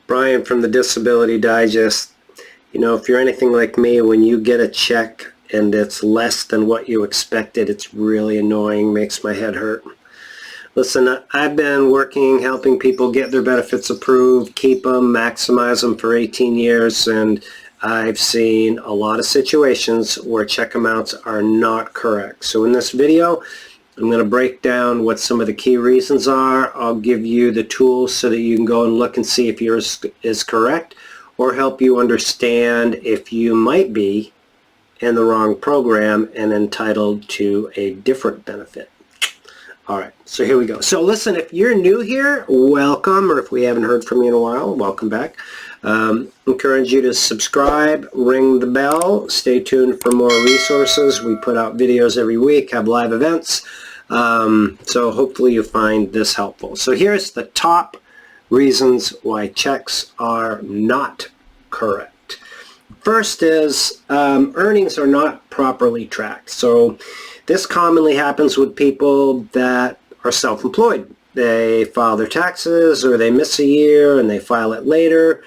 Brian from the Disability Digest. You know, if you're anything like me, when you get a check and it's less than what you expected, it's really annoying, makes my head hurt. Listen, I've been working, helping people get their benefits approved, keep them, maximize them for 18 years, and I've seen a lot of situations where check amounts are not correct. So in this video, I'm going to break down what some of the key reasons are. I'll give you the tools so that you can go and look and see if yours is correct, or help you understand if you might be in the wrong program and entitled to a different benefit. All right, so here we go. So listen, if you're new here, welcome, or if we haven't heard from you in a while, welcome back. Encourage you to subscribe, ring the bell, stay tuned for more resources. We put out videos every week, have live events, so hopefully you find this helpful. So here's the top reasons why checks are not correct. First is earnings are not properly tracked. So this commonly happens with people that are self-employed. They file their taxes or they miss a year and they file it later.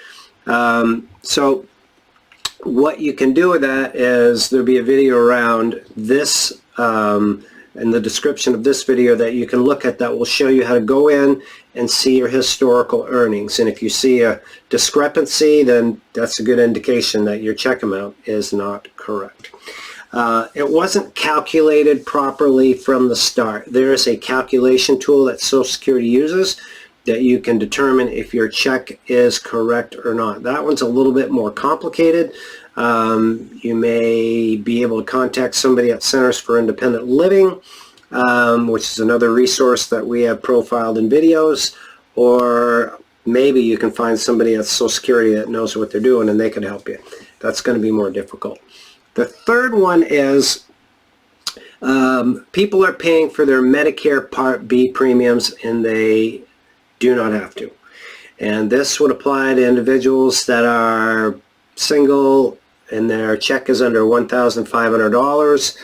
So what you can do with that is there'll be a video around this in the description of this video that you can look at that will show you how to go in and see your historical earnings. And if you see a discrepancy, then that's a good indication that your check amount is not correct. It wasn't calculated properly from the start. There is a calculation tool that Social Security uses that you can determine if your check is correct or not. That one's a little bit more complicated. You may be able to contact somebody at Centers for Independent Living, which is another resource that we have profiled in videos, or maybe you can find somebody at Social Security that knows what they're doing and they can help you. That's going to be more difficult. The third one is people are paying for their Medicare Part B premiums and they do not have to. And this would apply to individuals that are single and their check is under $1,500.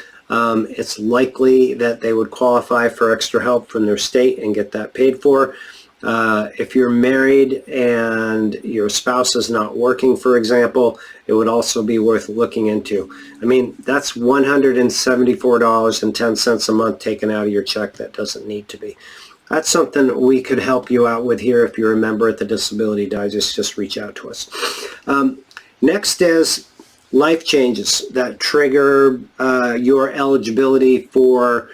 It's likely that they would qualify for extra help from their state and get that paid for. If you're married and your spouse is not working, for example, it would also be worth looking into. I mean, that's $174.10 a month taken out of your check that doesn't need to be. That's something we could help you out with here. If you're a member at the Disability Digest, just reach out to us. Next is life changes that trigger your eligibility for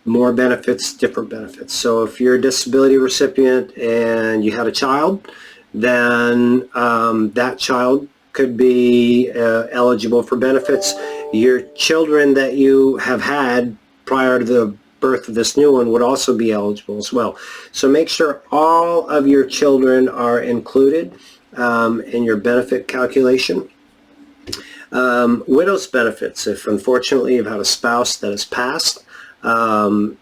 more benefits, different benefits. So if you're a disability recipient and you had a child, then that child could be eligible for benefits. Your children that you have had prior to the birth of this new one would also be eligible as well. So make sure all of your children are included in your benefit calculation. Widow's benefits, if unfortunately you've had a spouse that has passed, then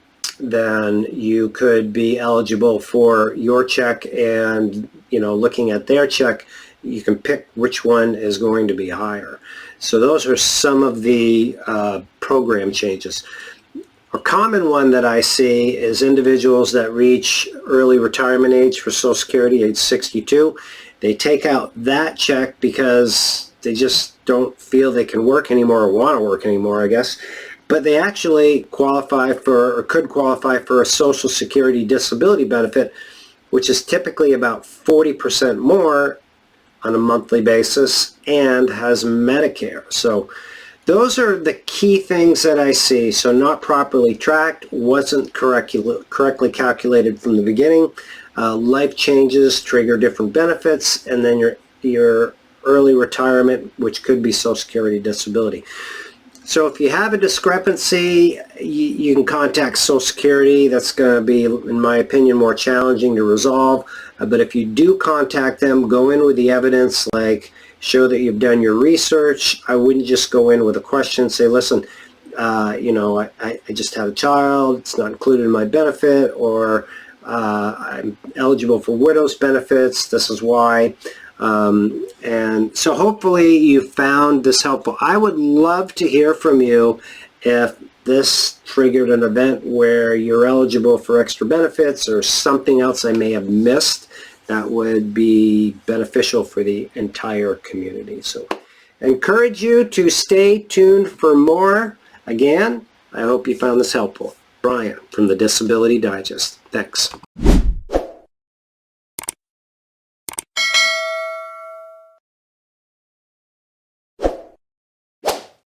you could be eligible for your check, and looking at their check, you can pick which one is going to be higher. So those are some of the program changes. A common one that I see is individuals that reach early retirement age for Social Security, age 62. They take out that check because they just don't feel they can work anymore or want to work anymore, I guess. But they actually qualify for, or could qualify for, a Social Security disability benefit, which is typically about 40% more on a monthly basis and has Medicare. So those are the key things that I see. So not properly tracked, wasn't correctly calculated from the beginning. Life changes trigger different benefits, and then your early retirement, which could be Social Security disability. So if you have a discrepancy, you can contact Social Security. That's going to be, in my opinion, more challenging to resolve. But if you do contact them, go in with the evidence, like show that you've done your research. I wouldn't just go in with a question and say, listen, I just had a child, it's not included in my benefit, or I'm eligible for widow's benefits, this is why. And so hopefully you found this helpful. I would love to hear from you if this triggered an event where you're eligible for extra benefits or something else I may have missed that would be beneficial for the entire community. So I encourage you to stay tuned for more. Again, I hope you found this helpful. Brian from the Disability Digest. Thanks.